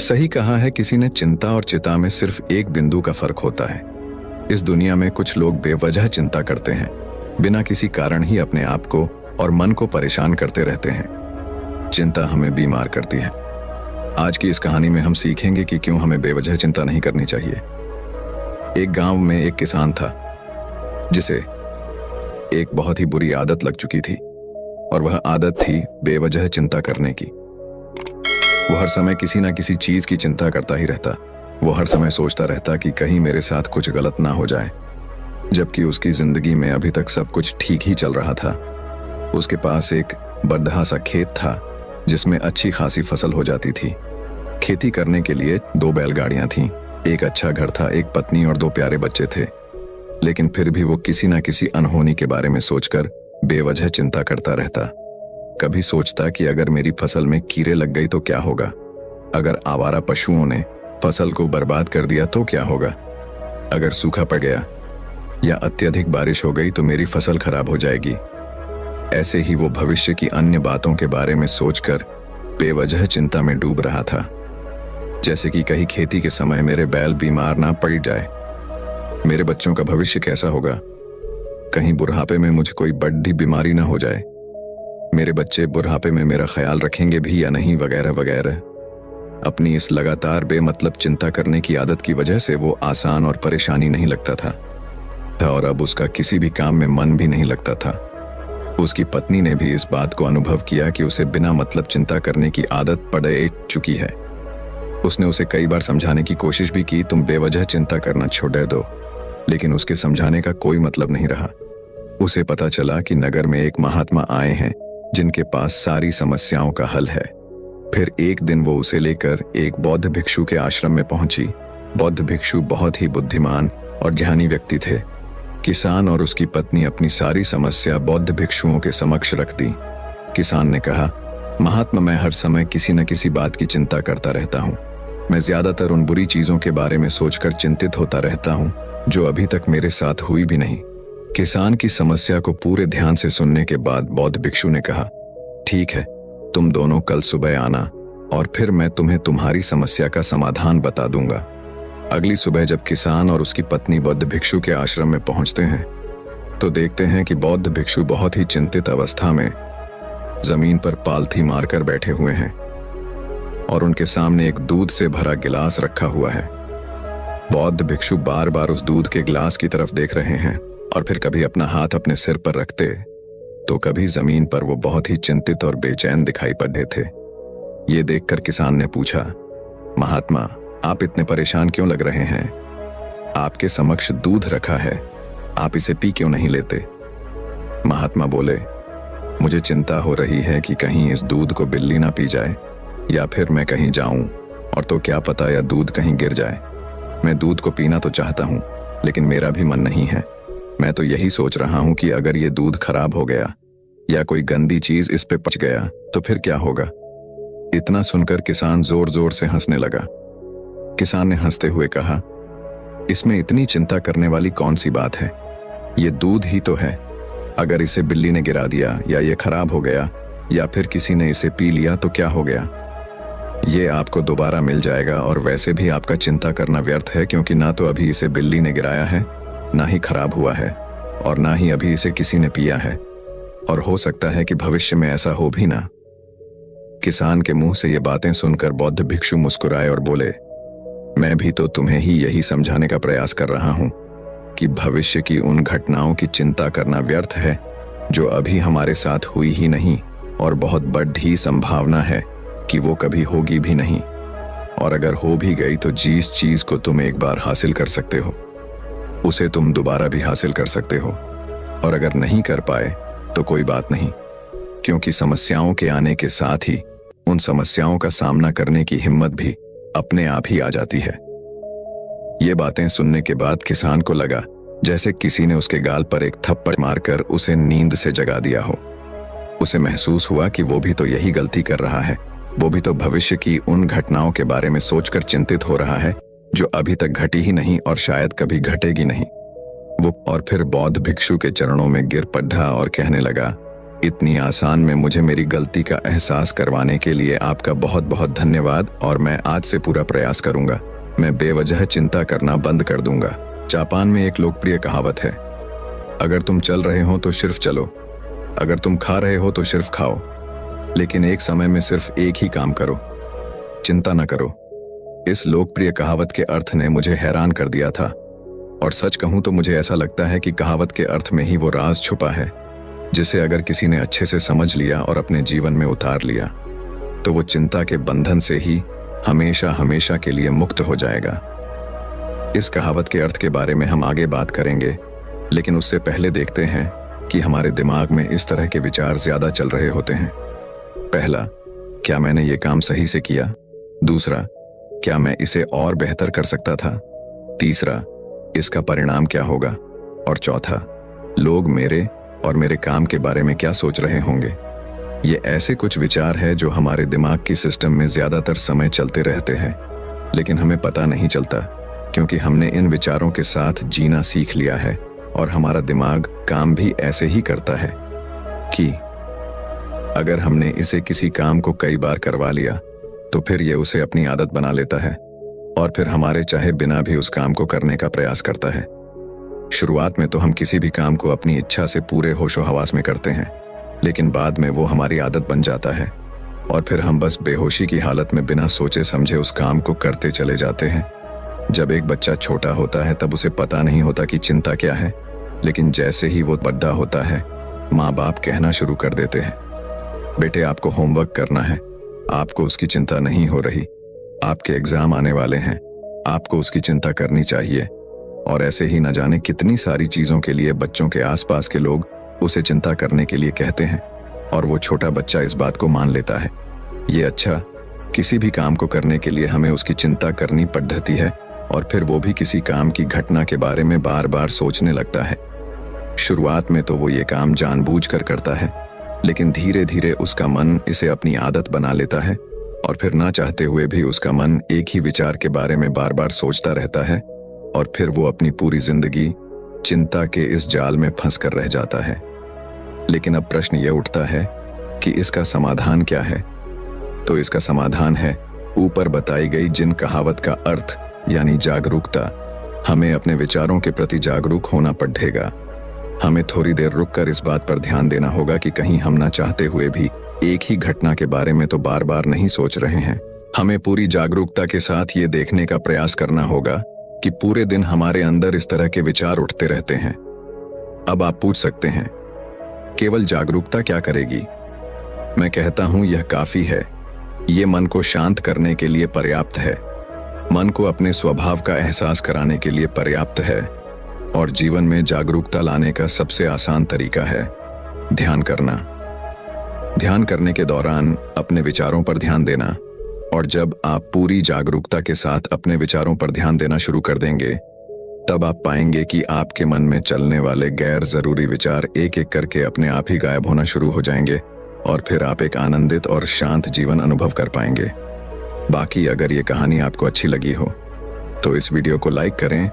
सही कहा है किसी ने, चिंता और चिता में सिर्फ एक बिंदु का फर्क होता है। इस दुनिया में कुछ लोग बेवजह चिंता करते हैं, बिना किसी कारण ही अपने आप को और मन को परेशान करते रहते हैं। चिंता हमें बीमार करती है। आज की इस कहानी में हम सीखेंगे कि क्यों हमें बेवजह चिंता नहीं करनी चाहिए। एक गांव में एक किसान था जिसे एक बहुत ही बुरी आदत लग चुकी थी, और वह आदत थी बेवजह चिंता करने की। वो हर समय किसी ना किसी चीज की चिंता करता ही रहता। वो हर समय सोचता रहता कि कहीं मेरे साथ कुछ गलत ना हो जाए, जबकि उसकी जिंदगी में अभी तक सब कुछ ठीक ही चल रहा था। उसके पास एक बड़ा सा खेत था जिसमें अच्छी खासी फसल हो जाती थी। खेती करने के लिए 2 बैलगाड़ियां थीं, एक अच्छा घर था, एक पत्नी और 2 प्यारे बच्चे थे। लेकिन फिर भी वो किसी ना किसी अनहोनी के बारे में सोचकर बेवजह चिंता करता रहता। कभी सोचता कि अगर मेरी फसल में कीड़े लग गई तो क्या होगा, अगर आवारा पशुओं ने फसल को बर्बाद कर दिया तो क्या होगा, अगर सूखा पड़ गया या अत्यधिक बारिश हो गई तो मेरी फसल खराब हो जाएगी। ऐसे ही वो भविष्य की अन्य बातों के बारे में सोचकर बेवजह चिंता में डूब रहा था। जैसे कि कहीं खेती के समय मेरे बैल बीमार ना पड़ जाए, मेरे बच्चों का भविष्य कैसा होगा, कहीं बुढ़ापे में मुझे कोई बड़ी बीमारी ना हो जाए, मेरे बच्चे बुढ़ापे में मेरा ख्याल रखेंगे भी या नहीं, वगैरह वगैरह। अपनी इस लगातार बेमतलब चिंता करने की आदत की वजह से वो आसान और परेशानी नहीं लगता था, और अब उसका किसी भी काम में मन भी नहीं लगता था। उसकी पत्नी ने भी इस बात को अनुभव किया कि उसे बिना मतलब चिंता करने की आदत पड़ चुकी है। उसने उसे कई बार समझाने की कोशिश भी की, तुम बेवजह चिंता करना छोड़ दो, लेकिन उसके समझाने का कोई मतलब नहीं रहा। उसे पता चला कि नगर में एक महात्मा आए हैं जिनके पास सारी समस्याओं का हल है। फिर एक दिन वो उसे लेकर एक बौद्ध भिक्षु के आश्रम में पहुंची। बौद्ध भिक्षु बहुत ही बुद्धिमान और ज्ञानी व्यक्ति थे। किसान और उसकी पत्नी अपनी सारी समस्या बौद्ध भिक्षुओं के समक्ष रख दी। किसान ने कहा, महात्मा, मैं हर समय किसी न किसी बात की चिंता करता रहता हूँ। मैं ज्यादातर उन बुरी चीजों के बारे में सोचकर चिंतित होता रहता हूँ जो अभी तक मेरे साथ हुई भी नहीं। किसान की समस्या को पूरे ध्यान से सुनने के बाद बौद्ध भिक्षु ने कहा, ठीक है, तुम दोनों कल सुबह आना और फिर मैं तुम्हें तुम्हारी समस्या का समाधान बता दूंगा। अगली सुबह जब किसान और उसकी पत्नी बौद्ध भिक्षु के आश्रम में पहुंचते हैं तो देखते हैं कि बौद्ध भिक्षु बहुत ही चिंतित अवस्था में जमीन पर पालथी मारकर बैठे हुए हैं और उनके सामने एक दूध से भरा गिलास रखा हुआ है। बौद्ध भिक्षु बार बार उस दूध के गिलास की तरफ देख रहे हैं और फिर कभी अपना हाथ अपने सिर पर रखते तो कभी जमीन पर वो बहुत ही चिंतित और बेचैन दिखाई पड़ रहे थे। ये देखकर किसान ने पूछा, महात्मा, आप इतने परेशान क्यों लग रहे हैं? आपके समक्ष दूध रखा है, आप इसे पी क्यों नहीं लेते? महात्मा बोले, मुझे चिंता हो रही है कि कहीं इस दूध को बिल्ली ना पी जाए या फिर मैं कहीं जाऊं और तो क्या पता या दूध कहीं गिर जाए। मैं दूध को पीना तो चाहता हूं, लेकिन मेरा भी मन नहीं है। मैं तो यही सोच रहा हूं कि अगर ये दूध खराब हो गया या कोई गंदी चीज इस पे पच गया तो फिर क्या होगा। इतना सुनकर किसान जोर जोर से हंसने लगा। किसान ने हंसते हुए कहा, इसमें इतनी चिंता करने वाली कौन सी बात है? ये दूध ही तो है। अगर इसे बिल्ली ने गिरा दिया या ये खराब हो गया या फिर किसी ने इसे पी लिया तो क्या हो गया? ये आपको दोबारा मिल जाएगा और वैसे भी आपका चिंता करना व्यर्थ है, क्योंकि ना तो अभी इसे बिल्ली ने गिराया है, ना ही खराब हुआ है और ना ही अभी इसे किसी ने पिया है, और हो सकता है कि भविष्य में ऐसा हो भी ना। किसान के मुंह से ये बातें सुनकर बौद्ध भिक्षु मुस्कुराए और बोले, मैं भी तो तुम्हें ही यही समझाने का प्रयास कर रहा हूं कि भविष्य की उन घटनाओं की चिंता करना व्यर्थ है जो अभी हमारे साथ हुई ही नहीं, और बहुत बड़ी संभावना है कि वो कभी होगी भी नहीं। और अगर हो भी गई तो जिस चीज को तुम एक बार हासिल कर सकते हो उसे तुम दोबारा भी हासिल कर सकते हो, और अगर नहीं कर पाए तो कोई बात नहीं, क्योंकि समस्याओं के आने के साथ ही उन समस्याओं का सामना करने की हिम्मत भी अपने आप ही आ जाती है। ये बातें सुनने के बाद किसान को लगा जैसे किसी ने उसके गाल पर एक थप्पड़ मारकर उसे नींद से जगा दिया हो। उसे महसूस हुआ कि वो भी तो यही गलती कर रहा है, वो भी तो भविष्य की उन घटनाओं के बारे में सोचकर चिंतित हो रहा है जो अभी तक घटी ही नहीं और शायद कभी घटेगी नहीं। वो और फिर बौद्ध भिक्षु के चरणों में गिर पड़ा और कहने लगा, इतनी आसान में मुझे मेरी गलती का एहसास करवाने के लिए आपका बहुत बहुत धन्यवाद और मैं आज से पूरा प्रयास करूंगा। मैं बेवजह चिंता करना बंद कर दूंगा। जापान में एक लोकप्रिय कहावत है, अगर तुम चल रहे हो तो सिर्फ चलो, अगर तुम खा रहे हो तो सिर्फ खाओ, लेकिन एक समय में सिर्फ एक ही काम करो, चिंता न करो। इस लोकप्रिय कहावत के अर्थ ने मुझे हैरान कर दिया था और सच कहूं तो मुझे ऐसा लगता है कि कहावत के अर्थ में ही वो राज छुपा है जिसे अगर किसी ने अच्छे से समझ लिया और अपने जीवन में उतार लिया तो वो चिंता के बंधन से ही हमेशा हमेशा के लिए मुक्त हो जाएगा। इस कहावत के अर्थ के बारे में हम आगे बात करेंगे, लेकिन उससे पहले देखते हैं कि हमारे दिमाग में इस तरह के विचार ज्यादा चल रहे होते हैं। पहला, क्या मैंने ये काम सही से किया? दूसरा, क्या मैं इसे और बेहतर कर सकता था? तीसरा, इसका परिणाम क्या होगा? और चौथा, लोग मेरे और मेरे काम के बारे में क्या सोच रहे होंगे? ये ऐसे कुछ विचार हैं जो हमारे दिमाग की सिस्टम में ज्यादातर समय चलते रहते हैं, लेकिन हमें पता नहीं चलता क्योंकि हमने इन विचारों के साथ जीना सीख लिया है और हमारा दिमाग काम भी ऐसे ही करता है कि अगर हमने इसे किसी काम को कई बार करवा लिया तो फिर ये उसे अपनी आदत बना लेता है और फिर हमारे चाहे बिना भी उस काम को करने का प्रयास करता है। शुरुआत में तो हम किसी भी काम को अपनी इच्छा से पूरे होशो हवास में करते हैं, लेकिन बाद में वो हमारी आदत बन जाता है और फिर हम बस बेहोशी की हालत में बिना सोचे समझे उस काम को करते चले जाते हैं। जब एक बच्चा छोटा होता है तब उसे पता नहीं होता कि चिंता क्या है, लेकिन जैसे ही वो बड़ा होता है माँ बाप कहना शुरू कर देते हैं, बेटे आपको होमवर्क करना है, आपको उसकी चिंता नहीं हो रही, आपके एग्जाम आने वाले हैं, आपको उसकी चिंता करनी चाहिए। और ऐसे ही न जाने कितनी सारी चीजों के लिए बच्चों के आसपास के लोग उसे चिंता करने के लिए कहते हैं और वो छोटा बच्चा इस बात को मान लेता है। ये अच्छा, किसी भी काम को करने के लिए हमें उसकी चिंता करनी पड़ती है और फिर वो भी किसी काम की घटना के बारे में बार बार सोचने लगता है। शुरुआत में तो वो ये काम जानबूझकर करता है, लेकिन धीरे धीरे उसका मन इसे अपनी आदत बना लेता है और फिर ना चाहते हुए भी उसका मन एक ही विचार के बारे में बार बार सोचता रहता है और फिर वो अपनी पूरी जिंदगी चिंता के इस जाल में फंस कर रह जाता है। लेकिन अब प्रश्न ये उठता है कि इसका समाधान क्या है? तो इसका समाधान है ऊपर बताई गई जिन कहावत का अर्थ यानी जागरूकता। हमें अपने विचारों के प्रति जागरूक होना पड़ेगा। हमें थोड़ी देर रुककर इस बात पर ध्यान देना होगा कि कहीं हम ना चाहते हुए भी एक ही घटना के बारे में तो बार बार नहीं सोच रहे हैं। हमें पूरी जागरूकता के साथ ये देखने का प्रयास करना होगा कि पूरे दिन हमारे अंदर इस तरह के विचार उठते रहते हैं। अब आप पूछ सकते हैं, केवल जागरूकता क्या करेगी? मैं कहता हूं यह काफी है। ये मन को शांत करने के लिए पर्याप्त है, मन को अपने स्वभाव का एहसास कराने के लिए पर्याप्त है और जीवन में जागरूकता लाने का सबसे आसान तरीका है ध्यान करना। ध्यान करने के दौरान अपने विचारों पर ध्यान देना, और जब आप पूरी जागरूकता के साथ अपने विचारों पर ध्यान देना शुरू कर देंगे तब आप पाएंगे कि आपके मन में चलने वाले गैर जरूरी विचार एक एक करके अपने आप ही गायब होना शुरू हो जाएंगे और फिर आप एक आनंदित और शांत जीवन अनुभव कर पाएंगे। बाकी अगर ये कहानी आपको अच्छी लगी हो तो इस वीडियो को लाइक करें